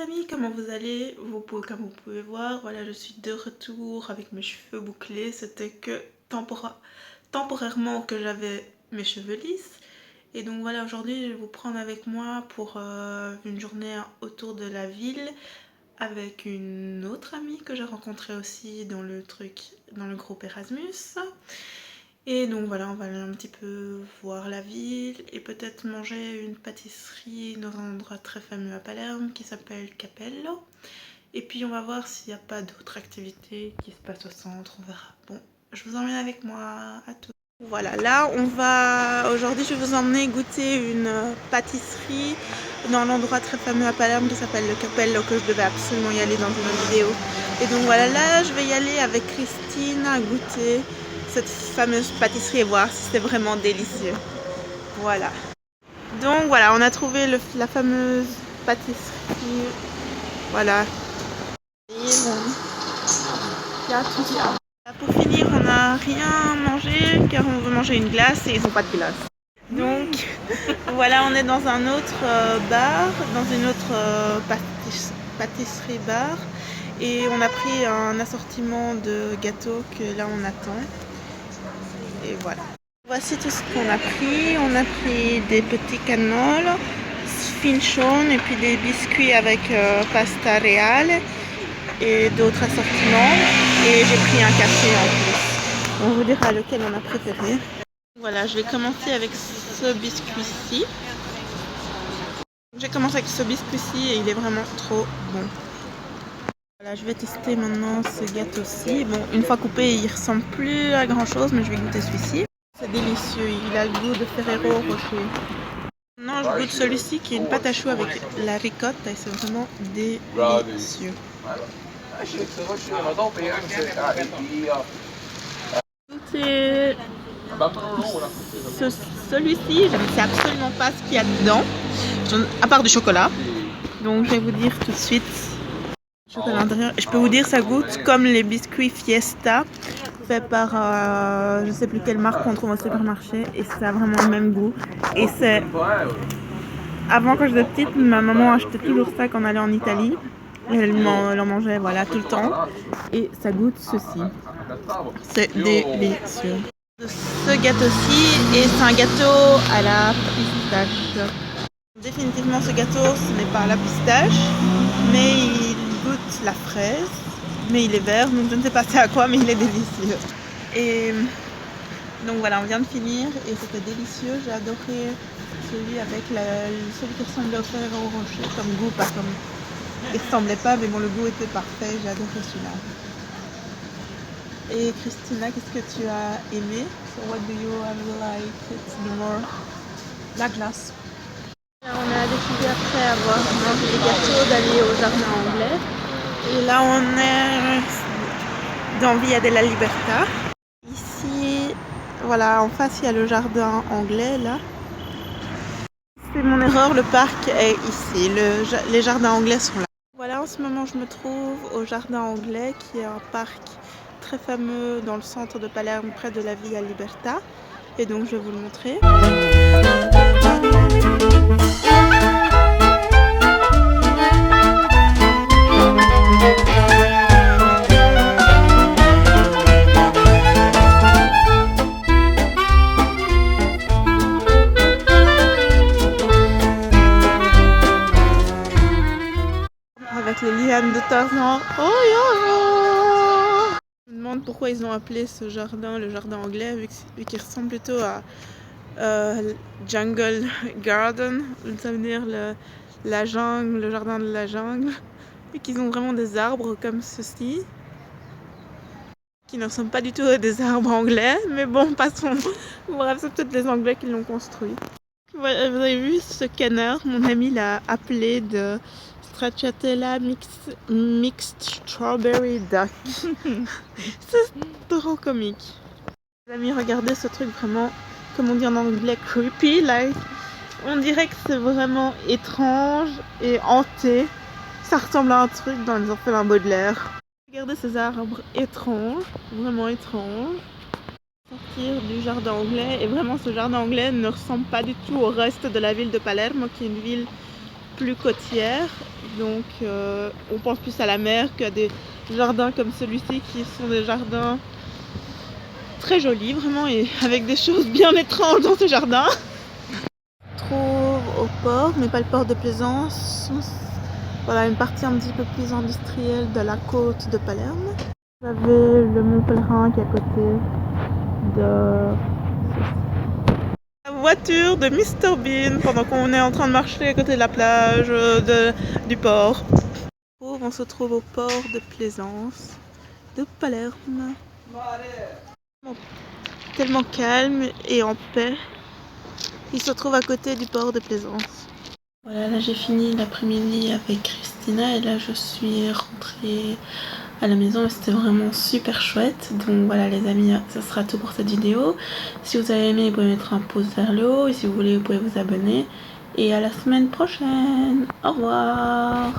amis, comment vous allez? Comme vous pouvez voir, voilà, je suis de retour avec mes cheveux bouclés. C'était que temporairement que j'avais mes cheveux lisses. Et donc voilà, aujourd'hui je vais vous prendre avec moi pour une journée autour de la ville avec une autre amie que j'ai rencontrée aussi dans le groupe Erasmus. Et donc voilà, on va aller un petit peu voir la ville et peut-être manger une pâtisserie dans un endroit très fameux à Palerme qui s'appelle Capello. Et puis on va voir s'il n'y a pas d'autres activités qui se passent au centre, on verra. Bon, je vous emmène avec moi à tous. Voilà, là on va... Aujourd'hui je vais vous emmener goûter une pâtisserie dans l'endroit très fameux à Palerme qui s'appelle le Capello, que je devais absolument y aller dans une autre vidéo. Et donc voilà, là je vais y aller avec Christine à goûter cette fameuse pâtisserie et voir si c'est vraiment délicieux. Voilà. Donc voilà, on a trouvé la fameuse pâtisserie. Voilà. Pour finir, on n'a rien mangé car on veut manger une glace et ils n'ont pas de glace. Donc voilà, on est dans un autre bar, dans une autre pâtisserie bar. Et on a pris un assortiment de gâteaux que là on attend. Et voilà. Voici tout ce qu'on a pris. On a pris des petits cannoli, sfincione et puis des biscuits avec pasta reale et d'autres assortiments. Et j'ai pris un café en plus. On vous dira lequel on a préféré. Voilà, je vais commencer avec ce biscuit-ci. J'ai commencé avec ce biscuit-ci et il est vraiment trop bon. Voilà, je vais tester maintenant ce gâteau-ci. Bon, une fois coupé, il ressemble plus à grand-chose, mais je vais goûter celui-ci. C'est délicieux, il a le goût de Ferrero Rocher. Maintenant, je goûte celui-ci qui est une pâte à choux avec la ricotta et c'est vraiment délicieux. C'est celui-ci, je ne sais absolument pas ce qu'il y a dedans, à part du chocolat. Donc je vais vous dire tout de suite. Chocolat intérieur. Je peux vous dire ça goûte comme les biscuits Fiesta fait par je sais plus quelle marque qu'on trouve au supermarché et ça a vraiment le même goût. Et c'est avant, quand j'étais petite, ma maman achetait toujours ça quand on allait en Italie. Elle en mangeait voilà tout le temps et ça goûte ceci. C'est délicieux. Ce gâteau-ci et c'est un gâteau à la pistache. Définitivement ce gâteau ce n'est pas à la pistache mais il goûte la fraise, mais il est vert donc je ne sais pas c'est à quoi mais il est délicieux. Et donc voilà, on vient de finir et c'était délicieux. J'ai adoré celui avec celui qui ressemblait au Ferrero Rocher comme goût, pas comme... Il ressemblait pas mais bon le goût était parfait, j'ai adoré celui-là. Et Christina, qu'est-ce que tu as aimé? So what do you have liked the more? La glace. Là, on a décidé après avoir mangé les gâteaux d'aller au jardin anglais. Et là on est dans Via della Libertà. Ici, voilà, en face il y a le jardin anglais là. C'est mon erreur, le parc est ici, les jardins anglais sont là. Voilà, en ce moment je me trouve au jardin anglais qui est un parc très fameux dans le centre de Palerme près de la Via Libertà. Et donc je vais vous le montrer. Avec les lianes de Tarzan. Oh, je me demande pourquoi ils ont appelé ce jardin le jardin anglais vu qu'il ressemble plutôt à Jungle Garden, ça veut dire la jungle, le jardin de la jungle, et qu'ils ont vraiment des arbres comme ceci qui ne ressemblent pas du tout à des arbres anglais, mais bon, passons. Bref, c'est peut-être les Anglais qui l'ont construit. Voilà, vous avez vu ce canard, mon ami l'a appelé de Stracciatella Mixed Strawberry Duck. C'est trop comique. Les amis, regardez ce truc vraiment, comme on dit en anglais, creepy. Like, on dirait que c'est vraiment étrange et hanté. Ça ressemble à un truc dans les orphelins Baudelaire. Regardez ces arbres étranges, vraiment étranges. Sortir du jardin anglais et vraiment ce jardin anglais ne ressemble pas du tout au reste de la ville de Palerme qui est une ville plus côtière, donc on pense plus à la mer qu'à des jardins comme celui-ci qui sont des jardins très jolis vraiment et avec des choses bien étranges dans ces jardins. On se trouve au port, mais pas le port de Plaisance. Voilà une partie un petit peu plus industrielle de la côte de Palerme. Vous avez le Mont Pèlerin qui est à côté de la voiture de Mr Bean pendant qu'on est en train de marcher à côté de la plage du port. On se trouve au port de Plaisance de Palerme. Tellement calme et en paix. Il se trouve à côté du port de Plaisance. Voilà, là j'ai fini l'après-midi avec Christina et là je suis rentrée à la maison et c'était vraiment super chouette. Donc voilà les amis, ça sera tout pour cette vidéo. Si vous avez aimé, vous pouvez mettre un pouce vers le haut et si vous voulez, vous pouvez vous abonner. Et à la semaine prochaine. Au revoir.